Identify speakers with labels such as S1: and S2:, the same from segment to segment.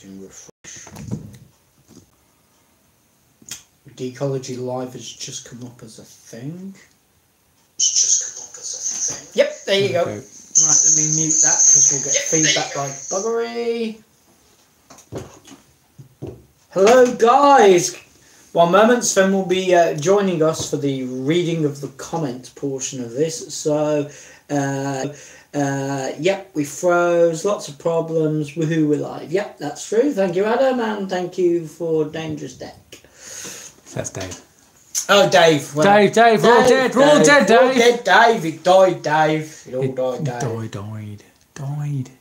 S1: hitting refresh. Geekology Live has just come up as a thing. Yep, there you go. Right, let me mute that because we'll get feedback like buggery. Hello guys! 1 moment, Sven will be joining us for the reading of the comment portion of this. So, yep, we froze, lots of problems, woohoo, we're live. Yep, that's true. Thank you, Adam, and thank you for Dangerous Deck.
S2: That's Dave.
S1: Oh, Dave. Well,
S2: Dave, we're all dead, we're all dead, Dave.
S1: We're all dead, Dave. It died, Dave. It all died, Dave.
S2: Died.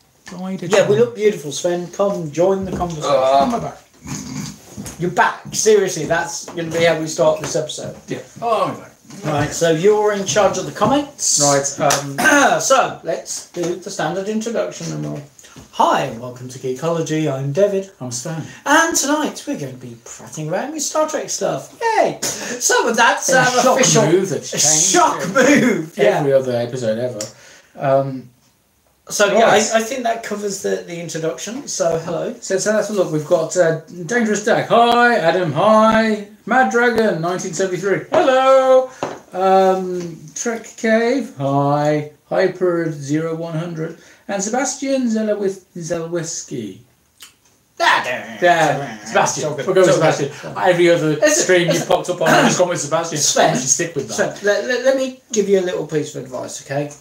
S1: Yeah, we look beautiful, Sven. Come, join the conversation.
S2: Oh, my back.
S1: You're back. Seriously, that's going to be how we start this episode.
S2: Yeah. Oh, my back.
S1: Right, so you're in charge of the comments.
S2: Right.
S1: So, let's do the standard introduction and all. Hi, welcome to Geekology. I'm David.
S2: I'm Stan.
S1: And tonight we're going to be prattling around with Star Trek stuff. Yay! So that's
S2: a shock
S1: official
S2: move that's changed.
S1: Shock move. Yeah.
S2: Every other episode ever.
S1: So
S2: right.
S1: yeah, I think that covers the introduction. So hello.
S2: So let's have a look. We've got Dangerous Deck. Hi, Adam. Hi, Mad Dragon. 1973. Hello. Trek Cave. Hi. Hyper 0100. And Sebastian Zelwisky. Sebastian. We'll go with Sebastian. Every other stream you've popped up on, I've just gone with Sebastian.
S1: Sven,
S2: stick with that.
S1: Sven, let me give you a little piece of advice, okay?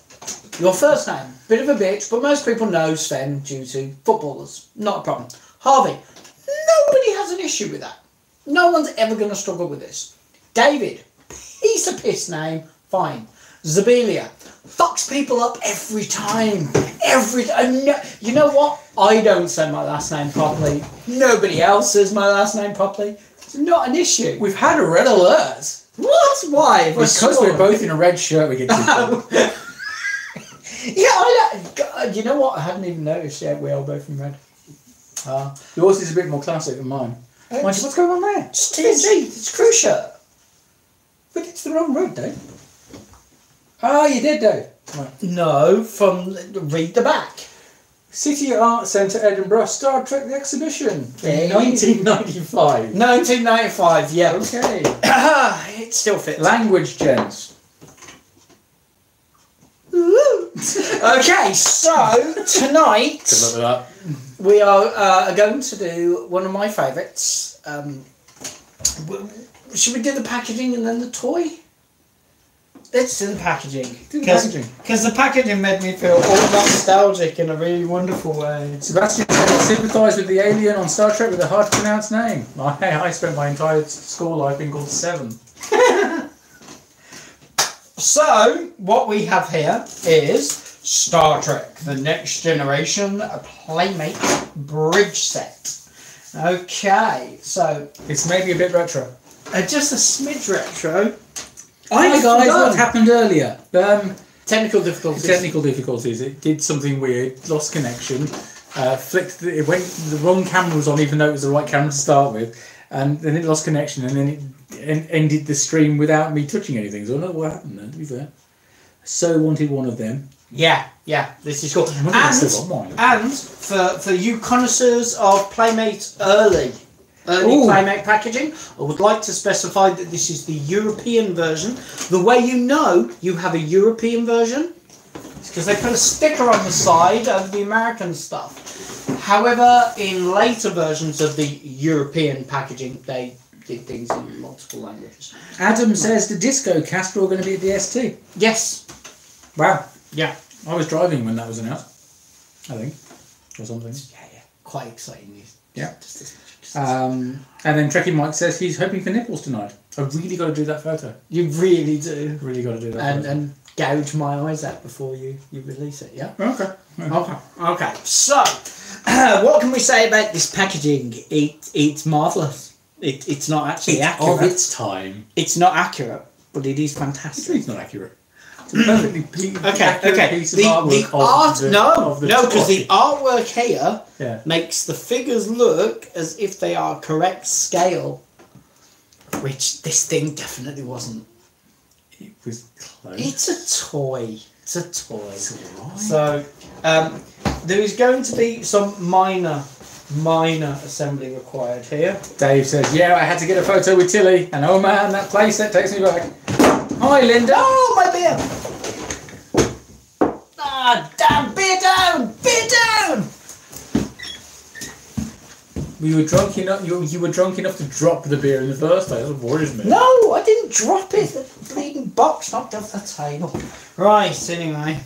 S1: Your first name, bit of a bitch, but most people know Sven due to footballers. Not a problem. Harvey, nobody has an issue with that. No one's ever going to struggle with this. David, piece of piss name, fine. Zabelia, fucks people up every time. You know what? I don't say my last name properly. Nobody else says my last name properly. It's not an issue.
S2: We've had a red alert.
S1: What? Why?
S2: Because we're both in a red shirt, we get kicked.
S1: Yeah, you know what? I hadn't even noticed yet. We are both in red.
S2: Yours is a bit more classic than mine. What's going on there?
S1: It's TNG. It's a crew shirt.
S2: But it's the wrong road, Dave. Oh, you did, Dave. Right.
S1: No, read the back.
S2: City Art Centre, Edinburgh, Star Trek The Exhibition. 1995.
S1: 1995, yeah.
S2: Okay.
S1: It still fits.
S2: Language gens.
S1: Okay, so tonight
S2: Good luck with that.
S1: we are going to do one of my favourites. Should we do the packaging and then the toy? Let's do the packaging. Because the packaging made me feel all nostalgic in a really wonderful way.
S2: Sebastian sympathised with the alien on Star Trek with a hard to pronounce name. I spent my entire school life being called Seven.
S1: So, what we have here is Star Trek, the Next Generation Playmates bridge set. Okay, so...
S2: It's maybe a bit retro.
S1: Just a smidge retro.
S2: Hi guys, what happened earlier?
S1: Technical difficulties.
S2: It did something weird, lost connection, it went, the wrong camera was on even though it was the right camera to start with, and then it lost connection and then it ended the stream without me touching anything. So I don't know what happened then, to be fair. So wanted one of them. Yeah, this is cool. And for you connoisseurs of Playmates early Playmate packaging, I would like to specify that this is the European version. The way you know you have a European version is because they put a sticker on the side of the American stuff. However, in later versions of the European packaging, they did things in multiple languages. Adam says the Disco cast are all going to be at the ST. Yes. Wow. Yeah. I was driving when that was announced, I think, or something. Yeah. Quite exciting news. Yeah. And then Trekkie Mike says he's hoping for nipples tonight. I've really got to do that photo. You really do. Really got to do that photo. And gouge my eyes out before you release it, yeah? Okay. So, what can we say about this packaging? It's marvellous. It's not actually accurate. Of its time. It's not accurate, but it is fantastic. It's not accurate. It's a perfectly accurate piece of artwork. Because the artwork here makes the figures look as if they are correct scale, which this thing definitely wasn't. It was close. It's a toy. It's a toy. So there is going to be some minor
S1: minor assembly required here.
S2: Dave says, yeah, I had to get a photo with Tilly, and oh man, that playset takes me back. Hi, Linda.
S1: Oh, my beer! Ah, damn, beer down! Beer down!
S2: You were drunk enough. You were drunk enough to drop the beer in the first place. That worries me.
S1: No, I didn't drop it. The bleeding box knocked off the table. Right, anyway.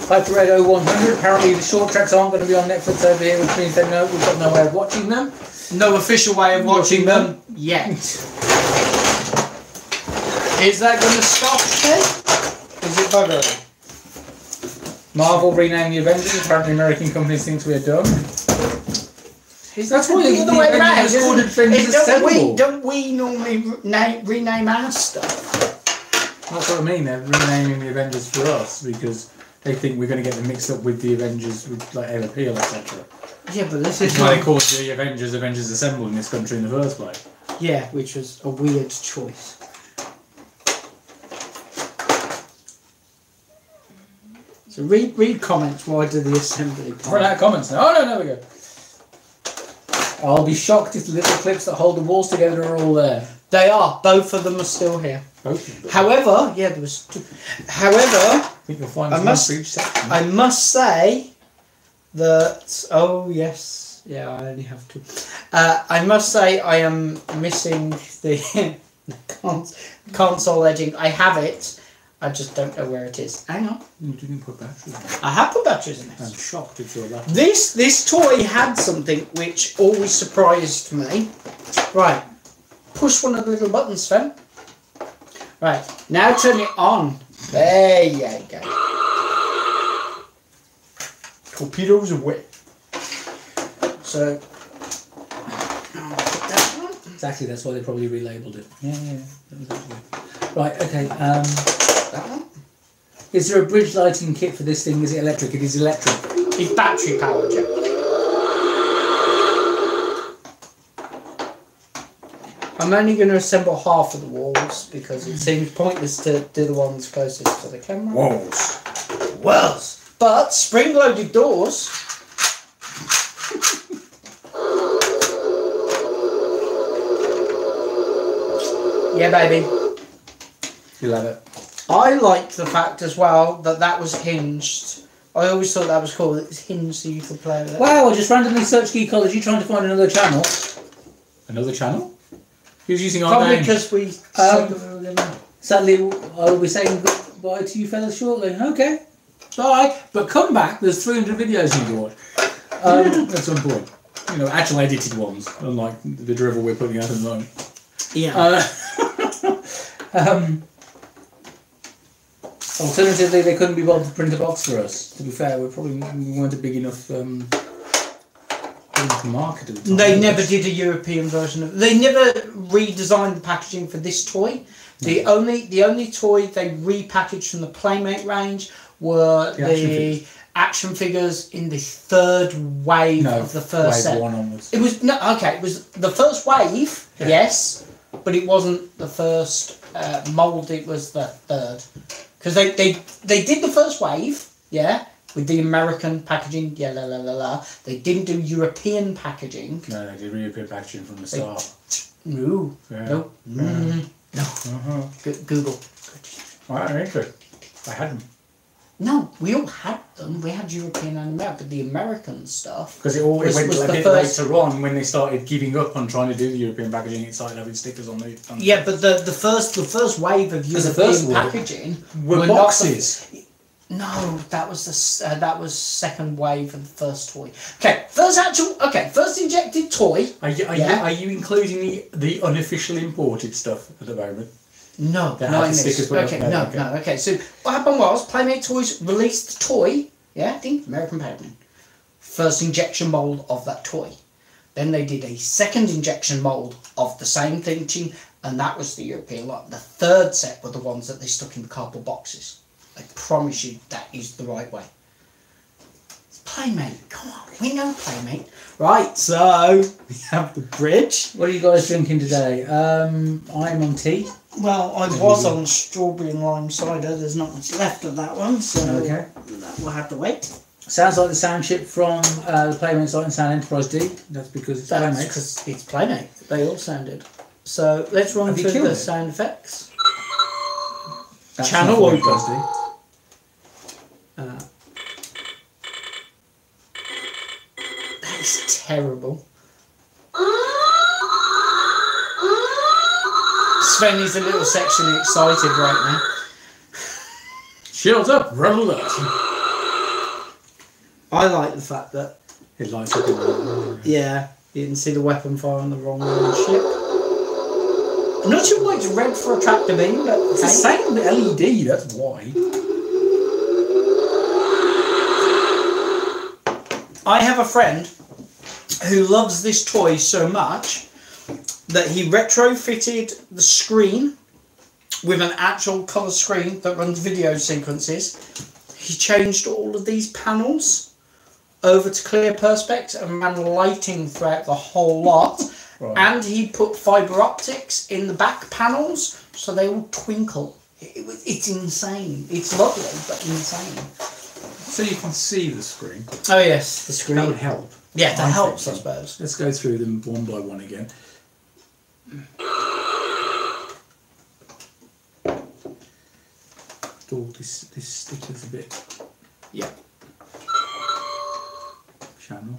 S2: Hyper 100. Apparently, the short tracks aren't going to be on Netflix over here, which means we've got no way of watching them.
S1: No official way of watching them yet. Is that going to stop it? Is it buggering?
S2: Marvel renaming the Avengers. Apparently, American companies think we are dumb.
S1: That's why the other way around. Don't we normally rename our stuff?
S2: That's what I mean. They're renaming the Avengers for us because they think we're going to get them mixed up with the Avengers, with like Ella Peel, etc.
S1: Yeah, but this is
S2: why they called the Avengers Assemble in this country in the first place.
S1: Yeah, which was a weird choice. So read comments. Why do the assembly?
S2: Run out of comments now. Oh no, there we go. I'll be shocked if the little clips that hold the walls together are all there.
S1: They are. Both of them are still here.
S2: Both of them.
S1: However, yeah, there was two. However,
S2: I think you'll find
S1: I must say that. Oh yes, yeah. I only have two. I must say I am missing the console edging. I have it. I just don't know where it is. Hang on.
S2: You didn't put batteries in it.
S1: I have put batteries in it.
S2: I'm shocked if you're that.
S1: This toy had something which always surprised me. Right. Push one of the little buttons, Sven. Right. Now turn it on. There you go. Torpedoes away. So.
S2: Exactly, that's why they probably relabeled it. Yeah. Right, okay.
S1: That one?
S2: Is there a bridge lighting kit for this thing? Is it electric? It is electric.
S1: It's battery powered, yeah. I'm only going to assemble half of the walls because it seems pointless to do the ones closest to the camera. Walls. But spring-loaded doors. Yeah, baby.
S2: You love it.
S1: I liked the fact as well that was hinged. I always thought that was cool. It was hinged so you could play with it.
S2: Wow, I just randomly searched Geekology trying to find another channel. Another channel? Who's using our
S1: Probably
S2: name?
S1: because we...
S2: Sadly, I'll be saying goodbye to you fellas shortly. Okay. Bye. But come back. There's 300 videos you can watch. At some point. You know, actual edited ones. Unlike the drivel we're putting out at the moment.
S1: Yeah.
S2: Alternatively, they couldn't be bothered to print a box for us. To be fair, we weren't a big enough market at the time.
S1: They never did a European version of. They never redesigned the packaging for this toy. The only toy they repackaged from the Playmate range were the action figures in the third wave of the first set.
S2: Wave 1 onwards.
S1: It was it was the first wave, yes, but it wasn't the first mould. It was the third. Because they did the first wave, yeah, with the American packaging, They didn't do European packaging.
S2: No, they did European packaging from the start.
S1: No.
S2: Yeah.
S1: No. No. Google.
S2: I don't need to. I had them.
S1: No, we all had them. We had European and American, but the American stuff.
S2: Because it went a bit later on when they started giving up on trying to do the European packaging. It started having stickers on the.
S1: Yeah, but the first wave of European packaging
S2: were boxes.
S1: No, that was second wave of the first toy. Okay, first injected toy.
S2: Are you including the unofficial imported stuff at the moment?
S1: No,
S2: not in this.
S1: Okay, no. Okay, so what happened was Playmate Toys released the toy, the American packaging. First injection mould of that toy. Then they did a second injection mould of the same thing, and that was the European lot. The third set were the ones that they stuck in the cardboard boxes. I promise you that is the right way. It's Playmate, come on, we know Playmate. Right, so we have the bridge.
S2: What are you guys drinking today? I'm on tea.
S1: Well, I was on strawberry and lime cider. There's not much left of that one, so that will have to wait.
S2: Sounds like the sound chip from the Playmates Enterprise-D. That's because it's Playmates.
S1: Because it's Playmates. They all sounded. So let's run through the sound effects.
S2: That's
S1: Channel open. That is terrible. Sven is a little sexually excited right now.
S2: Shields up, red alert.
S1: I like the fact that
S2: it lights up in the
S1: yeah, you can see the weapon fire on the wrong ship. I'm not sure why it's red for a tractor beam, but
S2: it's the same LED, that's why.
S1: I have a friend who loves this toy so much that he retrofitted the screen with an actual colour screen that runs video sequences. He changed all of these panels over to clear perspex and ran lighting throughout the whole lot.
S2: Right.
S1: And he put fibre optics in the back panels so they all twinkle. It's insane. It's lovely, but insane.
S2: So you can see the screen.
S1: Oh yes, the screen.
S2: That would help.
S1: Yeah, that helps, I suppose.
S2: Let's go through them one by one again. Oh, this sticker's a bit.
S1: Yeah.
S2: Channel.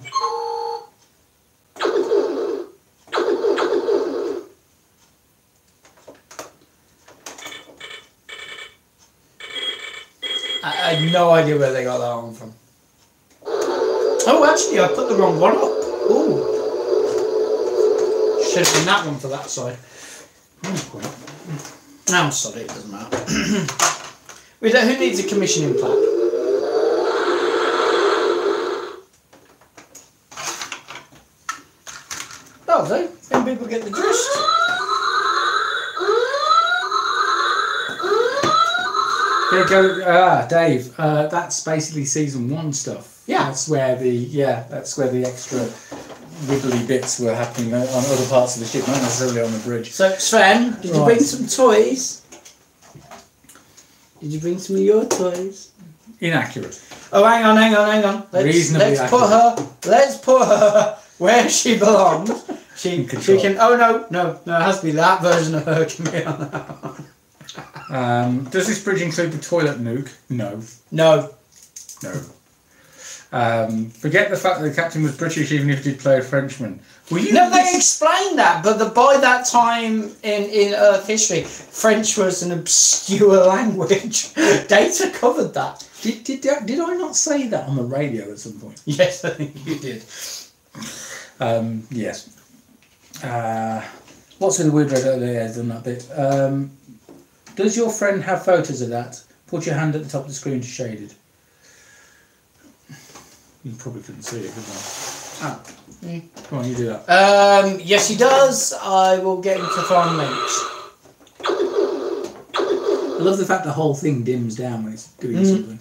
S1: I had no idea where they got that one from. Oh, actually, I put the wrong one up. Ooh. Should have been that one for that side. No, I'm sorry, it doesn't matter. Who needs a commissioning plaque? Oh, see? Then people get the gist.
S2: There you go, Dave. That's basically season 1 stuff.
S1: Yeah,
S2: that's where the extra wibbly bits were happening on other parts of the ship, not necessarily on the bridge.
S1: So Sven, did you bring some toys? Did you bring some of your toys?
S2: Inaccurate.
S1: Oh, hang on. Let's put her where she belongs. She can. Oh no! It has to be that version of her can be on that one.
S2: Does this bridge include the toilet nuke? No. Forget the fact that the captain was British, even if he did play a Frenchman.
S1: They explained that, but by that time in Earth history, French was an obscure language. Data covered that.
S2: Did I not say that on the radio at some point?
S1: Yes, I think you did.
S2: Yes. What's with the weird red there on that bit? Does your friend have photos of that? Put your hand at the top of the screen to shade it. You probably couldn't see it, could you?
S1: Oh.
S2: Come on, you do that.
S1: Yes, he does. I will get him to find links.
S2: I love the fact the whole thing dims down when it's doing something.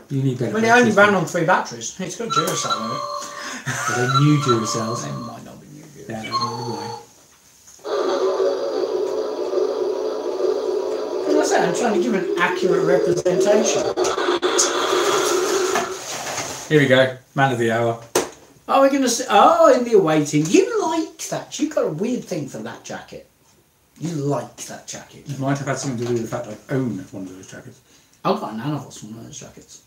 S2: You need better.
S1: Well, it only ran on 3 batteries. It's got Duracell on it.
S2: Are they new Duracells?
S1: They might not be new Duracells.
S2: Yeah, no,
S1: As I say, I'm trying to give an accurate representation.
S2: Here we go, man of the hour.
S1: Oh, we're going to see. Oh, in the awaiting. You like that. You've got a weird thing for that jacket. You like that jacket.
S2: It might have had something to do with the fact I own one of those jackets.
S1: I've got an Animals from one of those jackets.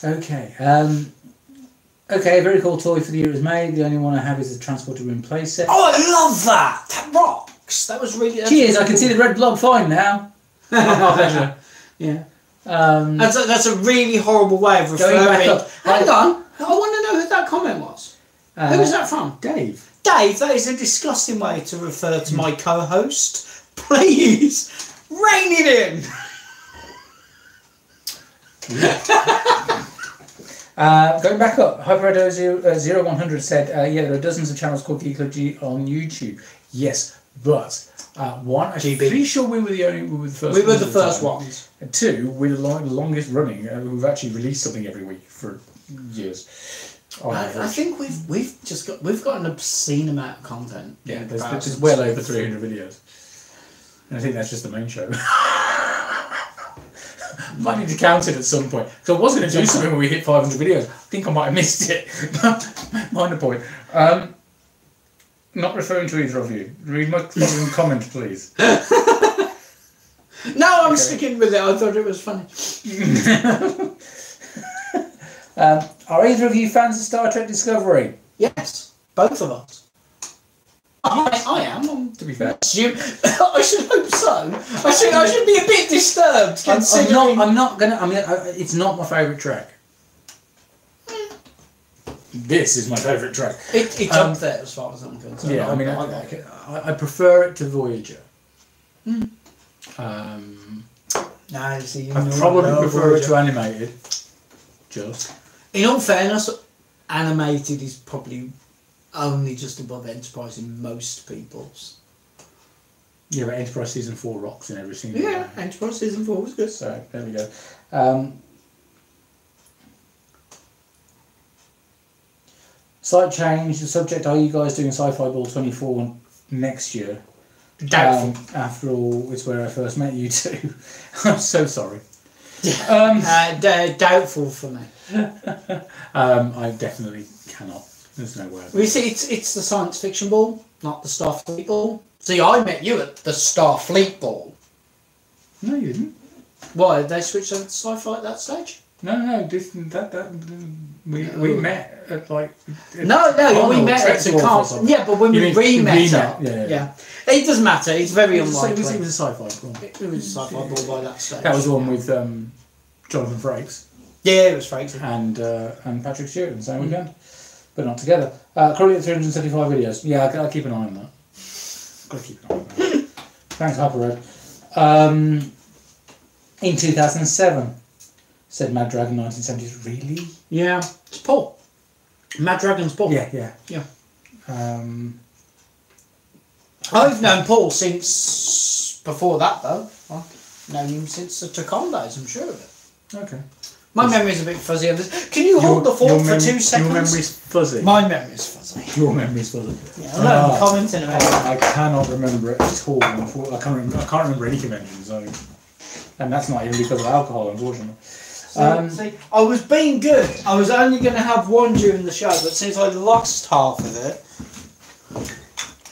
S2: Okay. Okay, very cool toy for the year it was made. The only one I have is the transporter room playset.
S1: Oh, I love that! That rocks! That was really...
S2: Cheers, I can see the red blob fine now.
S1: Oh, pleasure. Yeah. That's a really horrible way of referring... Hang on, I want to know who that comment was. Who was that from?
S2: Dave.
S1: Dave, that is a disgusting way to refer to my co-host. Please, rein it in!
S2: Going back up, Hyperado0100 said, yeah, there are dozens of channels called Geekology on YouTube. Yes, but one, I'm pretty sure we were the first.
S1: We were the first ones.
S2: And 2, we're the longest running. We've actually released something every week for years.
S1: I think we've got an obscene amount of content.
S2: Yeah, there's well over 300 videos. And I think that's just the main show. Might need to count it at some point. Because I was going to do something when we hit 500 videos. I think I might have missed it. Mind the point. Not referring to either of you. Read my following comment, please.
S1: No, I'm sticking with it. I thought it was funny.
S2: Are either of you fans of Star Trek Discovery?
S1: Yes, both of us. I am.
S2: To be fair,
S1: I should hope so. I should be a bit disturbed.
S2: I'm not gonna. I mean, it's not my favourite track. This is my favourite track.
S1: It's up there as far as I'm concerned.
S2: Yeah, I mean,
S1: I like it.
S2: I prefer it to Voyager.
S1: No, see,
S2: I probably prefer it to animated. Just.
S1: In all fairness, animated is probably only just above Enterprise in most people's.
S2: Yeah, but Enterprise Season 4 rocks in every single
S1: Yeah,
S2: way.
S1: Enterprise Season 4 was good.
S2: So, there we go. Slight change. The subject, are you guys doing Sci-Fi Ball 24 next year?
S1: Doubtful.
S2: After all, it's where I first met you two. I'm so sorry.
S1: Doubtful for me.
S2: I definitely cannot. There's no way.
S1: We see, it's the science fiction ball, not the Starfleet ball. See, I met you at the Starfleet ball.
S2: No, you didn't.
S1: Why, did they switch over to sci-fi at that stage?
S2: No, we met at like.
S1: No, we met at the con. Yeah, but when we re-met up. Yeah. It doesn't matter, it's very unlikely.
S2: It was a sci-fi ball.
S1: It was a sci-fi ball by that stage.
S2: That was the one with Jonathan Frakes.
S1: Yeah, it was Frakes.
S2: And Patrick Stewart in the same weekend. But not together. Currently at 375 videos. Yeah, I'll keep an eye on that. Gotta keep an eye on that. Thanks, Hyper Red. In 2007, said Mad Dragon 1970s. Really?
S1: Yeah. It's Paul. Mad Dragon's Paul.
S2: Yeah.
S1: I've known Paul since before that, though. I've known him since the Tacon days, I'm sure of it.
S2: Okay.
S1: My memory's a bit fuzzy on this. Can you hold the fort for 2 seconds?
S2: Your memory's fuzzy.
S1: My memory's fuzzy.
S2: Your memory's fuzzy.
S1: Yeah, I'll comment in a minute.
S2: I cannot remember it at all. I can't remember any conventions. And that's not even because of alcohol, unfortunately.
S1: See, I was being good. I was only going to have one during the show, but since I lost half of it...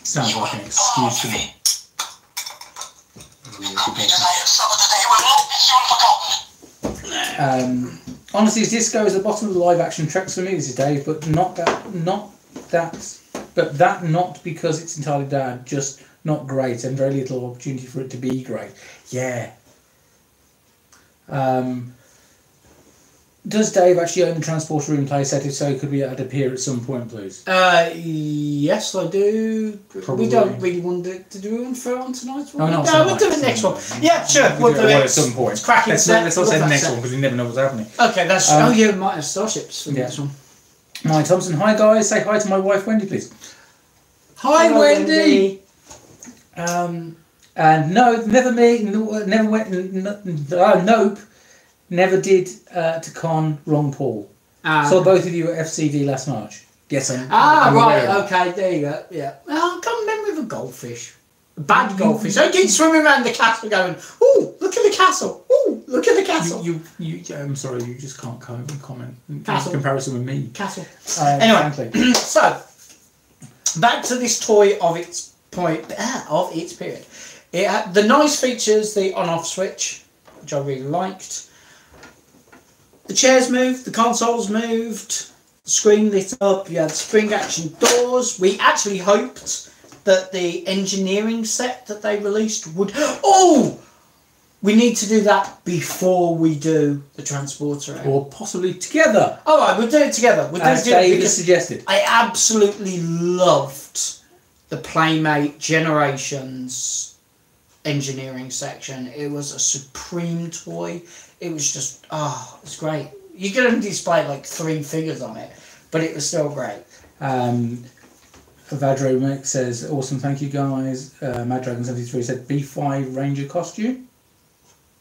S2: Sounds like an excuse to me. Honestly, Disco is the bottom of the live action tracks for me. This is Dave, but not because it's entirely bad, just not great and very little opportunity for it to be great. Yeah. Does Dave actually own the transporter room playset? If so, could we appear at some point, please?
S1: Yes, I do.
S2: Probably.
S1: We don't really want to do one for on tonight's one.
S2: No,
S1: we'll do the next one. Yeah, sure. We'll do it
S2: at some point.
S1: It's cracking.
S2: Let's not say the next one because we never know what's happening.
S1: Okay, that's. Oh yeah, we might have Starships for the next one.
S2: Mike Thompson, hi guys. Say hi to my wife Wendy, please.
S1: Hi, Wendy.
S2: And no, never me. Never went. Nope. Never did to con Ron Paul. Saw both of you at FCD last March. Yes, I'm
S1: right, okay, there you go. Yeah. Well, I can't remember with a goldfish. A bad goldfish. I keep swimming around the castle going, ooh, look at the castle. Ooh, look at the castle.
S2: I'm sorry, you just can't comment.
S1: Castle.
S2: In comparison with me.
S1: Castle. Anyway, so, back to this toy of its period. It had the nice features, the on-off switch, which I really liked. The chairs moved, the consoles moved, the screen lit up, you had spring action doors. We actually hoped that the engineering set that they released would... Oh! We need to do that before we do the transporter.
S2: Or possibly together.
S1: Alright, we'll do it together.
S2: As David suggested.
S1: I absolutely loved the Playmate Generations engineering section. It was a supreme toy. It was just, it's great. You could only display like 3 figures on it, but it was still great.
S2: Vadro Mick says, awesome, thank you guys. Mad Dragon 73 said, B5 Ranger costume.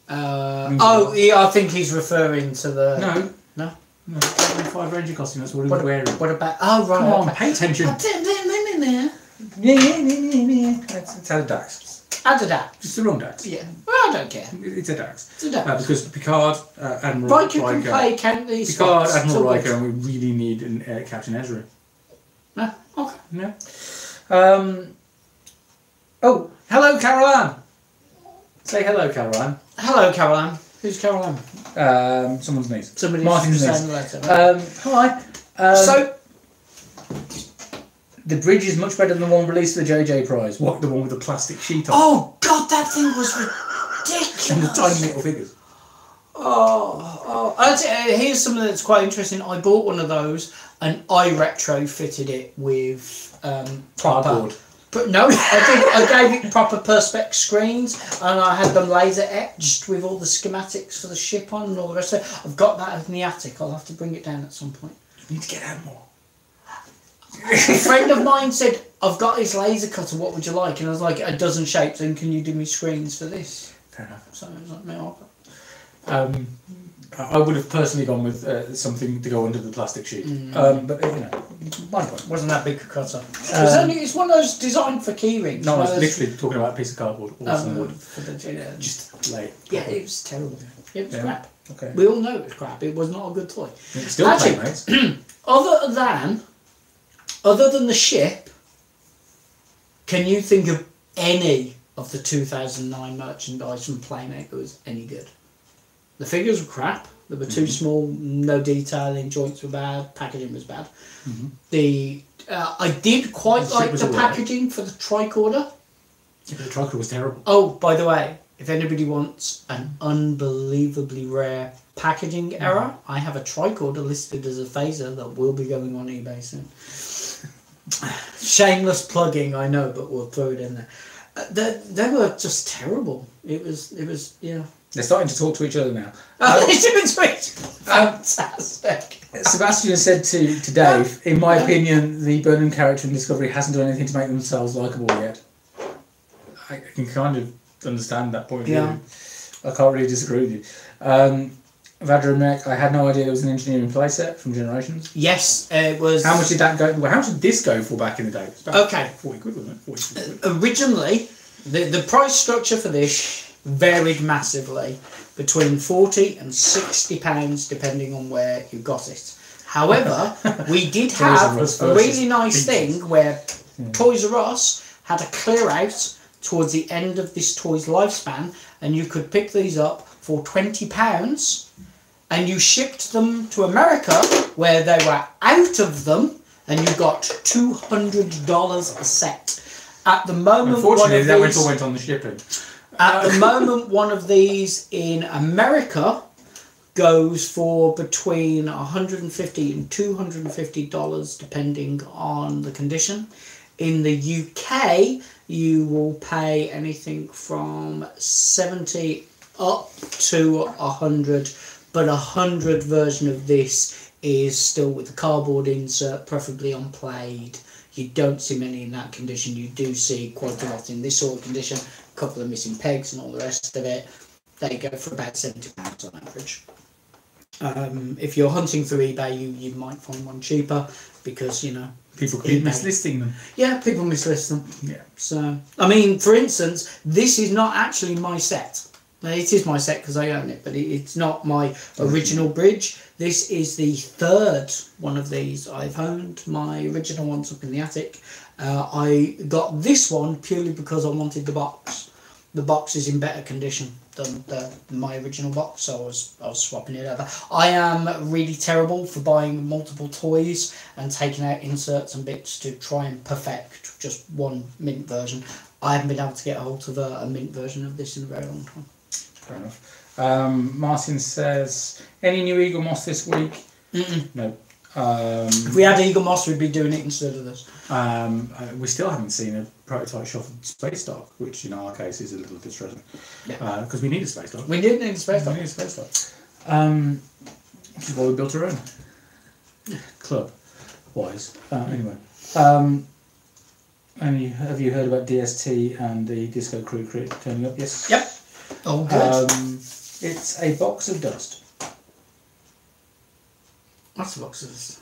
S1: Yeah, I think he's referring to the... No,
S2: B5 Ranger costume, that's what he was wearing.
S1: What about... Oh, right.
S2: Come on, pay attention. It's Adidas.
S1: Adidas.
S2: Just the wrong Dax.
S1: Yeah. Well, I don't care.
S2: It's a Dax.
S1: It's a Dax.
S2: Because Picard, Admiral
S1: Riker
S2: Riker...
S1: can play Cantonese
S2: Picard,
S1: spots.
S2: Admiral Riker, and we really need Captain Ezra.
S1: No? Okay.
S2: Yeah. Oh, hello, Caroline. Say hello, Caroline.
S1: Hello, Caroline. Who's Caroline?
S2: Someone's niece.
S1: Somebody's
S2: Martin's
S1: saying
S2: niece.
S1: the letter.
S2: Hi.
S1: So,
S2: the bridge is much better than the one released for the JJ Prize. What, the one with the plastic sheet on?
S1: oh God, that thing was ridiculous.
S2: And the tiny little figures.
S1: Here's something that's quite interesting. I bought one of those and I retrofitted it with
S2: Cardboard.
S1: But no, I gave it proper perspex screens and I had them laser etched with all the schematics for the ship on and all the rest of it. I've got that in the attic. I'll have to bring it down at some point.
S2: You need to get out more.
S1: A friend of mine said, I've got this laser cutter, what would you like? And I was like, a dozen shapes, and can you do me screens for this?
S2: Fair enough.
S1: So I was like, no,
S2: I would have personally gone with something to go under the plastic sheet. But, you know, my point.
S1: wasn't that big a cutter. It's one of those designed for key rings.
S2: No, I was literally talking about a piece of cardboard or some wood.
S1: Just
S2: late.
S1: Yeah, it was terrible. It was crap.
S2: Okay.
S1: We all know it was crap. It was not a good toy.
S2: It's still Playmates.
S1: Other than the ship, can you think of any of the 2009 merchandise from Playmate that was any good? The figures were crap. They were too small, no detailing, joints were bad, packaging was bad. I did quite like the packaging for the tricorder.
S2: Yeah, but the tricorder was terrible.
S1: Oh, by the way, if anybody wants an unbelievably rare packaging error, I have a tricorder listed as a phaser that will be going on eBay soon. Shameless plugging, I know, but we'll throw it in there. They were just terrible. It was, yeah.
S2: They're starting to talk to each other now.
S1: Fantastic.
S2: Sebastian said to Dave, in my opinion, the Burnham character in Discovery hasn't done anything to make themselves likeable yet. I can kind of understand that point of view. I can't really disagree with you. Vadra, I had no idea there was an engineering playset from Generations.
S1: Yes, it was.
S2: How much did that go? Well, how much did this go for back in the day? It was about 40 quid, wasn't it? 40 quid.
S1: Originally, the price structure for this varied massively between £40 and £60 depending on where you got it. However, we did have a really nice thing where Toys R Us had a clear out towards the end of this toy's lifespan, and you could pick these up for £20 and you shipped them to America where they were out of them and you got $200 a set. At the moment,
S2: unfortunately, that all went on the shipping.
S1: At the moment, one of these in America goes for between $150 and $250 depending on the condition. In the UK, you will pay anything from 70 up to 100, but 100 version of this is still with the cardboard insert, preferably unplayed. You don't see many in that condition. You do see quite a lot in this sort of condition. A couple of missing pegs and all the rest of it. They go for about £70 on average. If you're hunting through eBay, you might find one cheaper because, you know,
S2: people keep mislisting them.
S1: Yeah, people mislist them.
S2: Yeah.
S1: So, I mean, for instance, this is not actually my set. It is my set because I own it, but it's not my original bridge. This is the third one of these I've owned. My original one's up in the attic. I got this one purely because I wanted the box. The box is in better condition than my original box, so I was swapping it over. I am really terrible for buying multiple toys and taking out inserts and bits to try and perfect just one mint version. I haven't been able to get a hold of a mint version of this in a very long time.
S2: Fair enough. Martin says, any new Eagle Moss this week? No.
S1: If we had Eagle Moss, we'd be doing it instead of this.
S2: We still haven't seen a prototype shot of Space Dock, which in our case is a little distressing. Yeah. Because we need a Space Dock.
S1: We did need a Space Dock.
S2: We need a Space Dock. Which is why we built our own. Club. Wise. Anyway. Have you heard about DST and the Disco Crew turning up? Yes.
S1: Yep. Oh, good.
S2: It's a box of dust.
S1: What's the box of dust?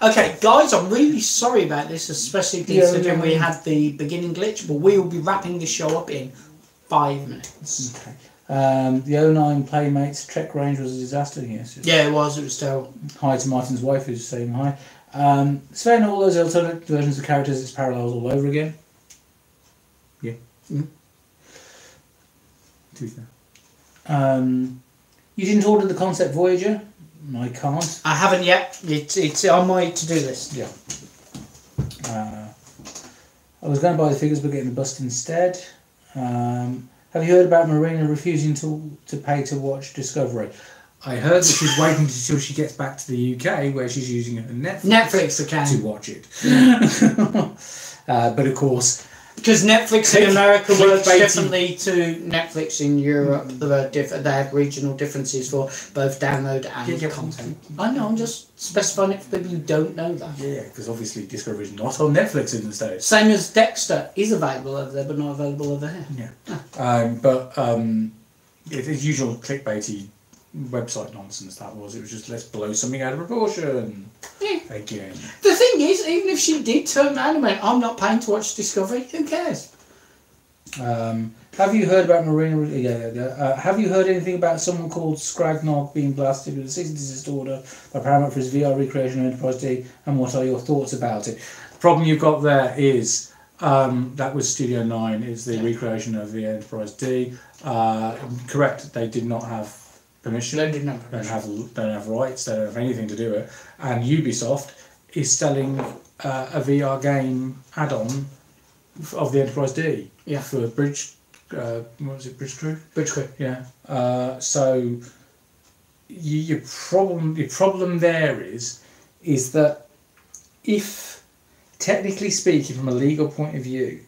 S1: Okay, guys, I'm really sorry about this, especially considering we had the beginning glitch, but we will be wrapping the show up in 5 minutes.
S2: Okay. The 09 Playmates Trek range was a disaster, yes.
S1: Yeah, it was terrible.
S2: Hi to Martin's wife, who's saying hi. Sven, all those alternate versions of characters, it's parallels all over again. Yeah.
S1: Mm.
S2: You didn't order the concept Voyager? I can't.
S1: I haven't yet. It's on my to-do list.
S2: Yeah. I was going to buy the figures but getting the bust instead. Have you heard about Marina refusing to pay to watch Discovery? I heard that she's waiting until she gets back to the UK where she's using her
S1: Netflix account
S2: to watch it. But of course...
S1: Because Netflix in America works differently to Netflix in Europe. They have regional differences for both download and content. I know, I'm just specifying it for people who don't know that.
S2: Yeah, because obviously Discovery is not on Netflix in the States.
S1: Same as Dexter is available over there, but not available over here.
S2: Yeah. It's usual clickbaity website nonsense that was. It was just, let's blow something out of proportion.
S1: Yeah.
S2: Again.
S1: The thing is, even if she did turn around and went, I'm not paying to watch Discovery, who cares?
S2: Have you heard about Marina? Have you heard anything about someone called Scragnog being blasted with a cease and desist order by Paramount for his VR recreation of Enterprise-D, and what are your thoughts about it? The problem you've got there is that was Studio 9, is the recreation of the Enterprise-D. Correct, they did not have permission.
S1: They didn't have permission.
S2: Don't have rights, they don't have anything to do with it. And Ubisoft is selling a VR game add-on of the Enterprise-D for Bridge. What was it? Bridge Crew.
S1: Bridge Crew.
S2: Yeah. So your problem there is that if, technically speaking, from a legal point of view,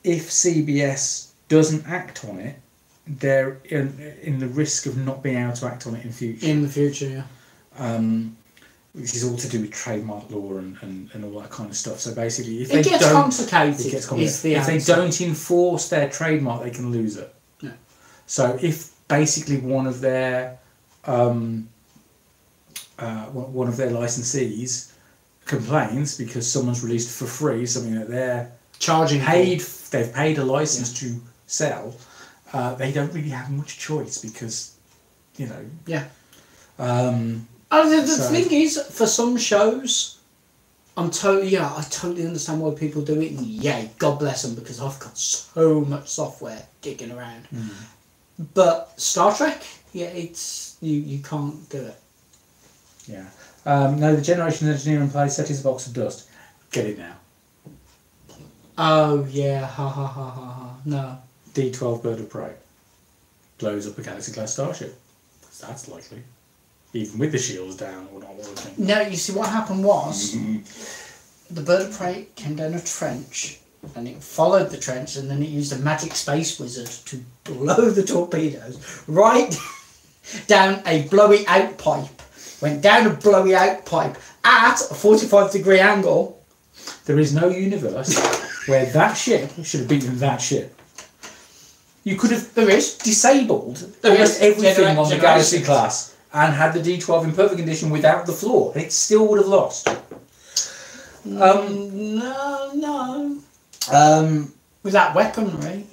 S2: if CBS doesn't act on it, they're in the risk of not being able to act on it in future.
S1: In the future, yeah.
S2: Which is all to do with trademark law and all that kind of stuff. So basically, if
S1: it gets complicated.
S2: If they don't enforce their trademark, they can lose it.
S1: Yeah.
S2: So if basically one of their licensees complains because someone's released for free something that they're they've paid a license to sell, they don't really have much choice because, you know.
S1: Yeah. The thing is, for some shows, I totally understand why people do it, and yay, God bless them, because I've got so much software kicking around. Mm. But Star Trek, it's you can't do it.
S2: Yeah. No, the Generation Engineering playset is a box of dust. Get it now.
S1: Oh yeah, ha. No.
S2: D12 Bird of Prey blows up a Galaxy class starship. That's likely. Even with the shields down or not working.
S1: No, you see what happened was the Bird of Prey came down a trench and it followed the trench, and then it used a magic space wizard to blow the torpedoes right down a blowy out pipe. Went down a blowy out pipe at a 45-degree angle.
S2: There is no universe where that ship should have beaten that ship. You could have disabled almost everything on the Galaxy class and had the D12 in perfect condition without the flaw, and it still would have lost.
S1: No. With that weaponry.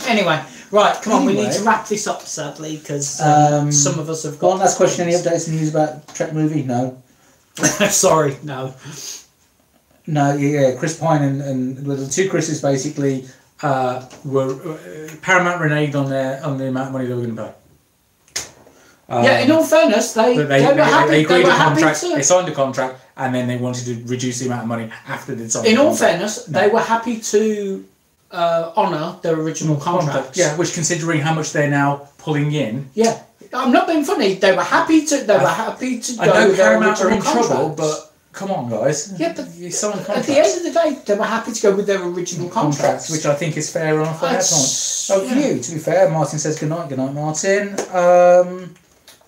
S1: Anyway, right, come on, we need to wrap this up, sadly, because some of us have got...
S2: One last question, any updates and news about Trek movie? No.
S1: Sorry, no.
S2: No, yeah, Chris Pine and the two Chris's basically were Paramount reneged on the amount of money they were going to pay.
S1: In all fairness, they were happy.
S2: They agreed
S1: a
S2: contract. They signed a contract, and then they wanted to reduce the amount of money after they'd signed.
S1: In all fairness, they were happy to honour their original contracts.
S2: Yeah, which, considering how much they're now pulling in.
S1: Yeah, I'm not being funny. They were happy to. They were happy to go.
S2: I know
S1: with
S2: Paramount are in
S1: contracts.
S2: Trouble, but come on, guys.
S1: Yeah, but
S2: you signed
S1: at the end of the day, they were happy to go with their original contracts,
S2: which I think is fair on a fair point. You, to be fair, Martin says good night, Martin.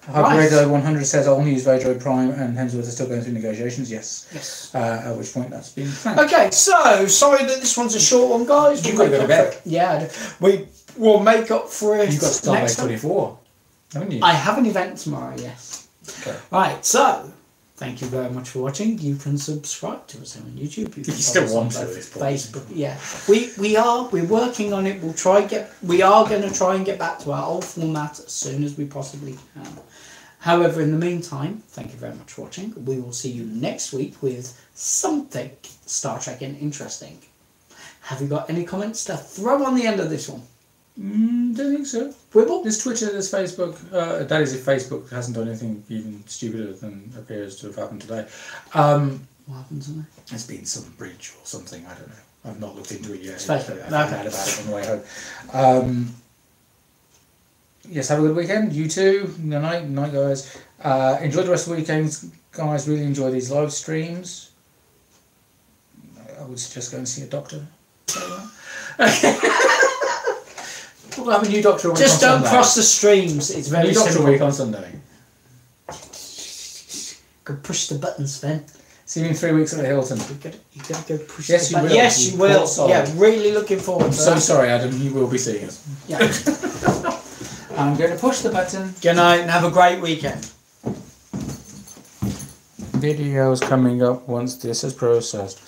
S2: Hybrido 100 says all news Vajdroid Prime and Hemsworth are still going through negotiations. Yes. At which point that's been thanked.
S1: Okay, so sorry that this one's a short one, guys.
S2: You've got to go to bed.
S1: Yeah, we will make up for it.
S2: You've got Starbase 24, haven't you?
S1: I have an event tomorrow. Yes.
S2: Okay.
S1: Right. So Thank you very much for watching. You can subscribe to us on YouTube. You
S2: still want to at this point.
S1: Facebook. Yeah, we're working on it. We are going to try and get back to our old format as soon as we possibly can. However, in the meantime, thank you very much for watching. We will see you next week with something Star Trek and interesting. Have you got any comments to throw on the end of this one?
S2: Don't think so.
S1: Wibble?
S2: There's Twitter, there's Facebook. That is if Facebook hasn't done anything even stupider than appears to have happened today.
S1: What happened to me?
S2: There's been some bridge or something, I don't know. I've not looked into it yet.
S1: It's Facebook.
S2: I found out about it on the way home. Yes, have a good weekend. You too. Good night. Night, guys. Enjoy the rest of the weekend, guys. Really enjoy these live streams. I would suggest going and see a doctor. We'll have a new doctor a week
S1: Just
S2: on
S1: don't
S2: Sunday.
S1: cross the streams. It's very
S2: New doctor
S1: simple.
S2: a week on Sunday.
S1: Go push the buttons, Sven.
S2: See you in 3 weeks at the Hilton.
S1: You gotta go push
S2: Yes,
S1: the
S2: you
S1: button.
S2: will.
S1: Yes, you will.
S2: Solid.
S1: Yeah, really looking forward
S2: I'm
S1: to
S2: so
S1: that.
S2: sorry, Adam. You will be seeing us.
S1: Yeah.
S2: I'm going to push the button.
S1: Good night and have a great weekend.
S2: Videos coming up once this is processed.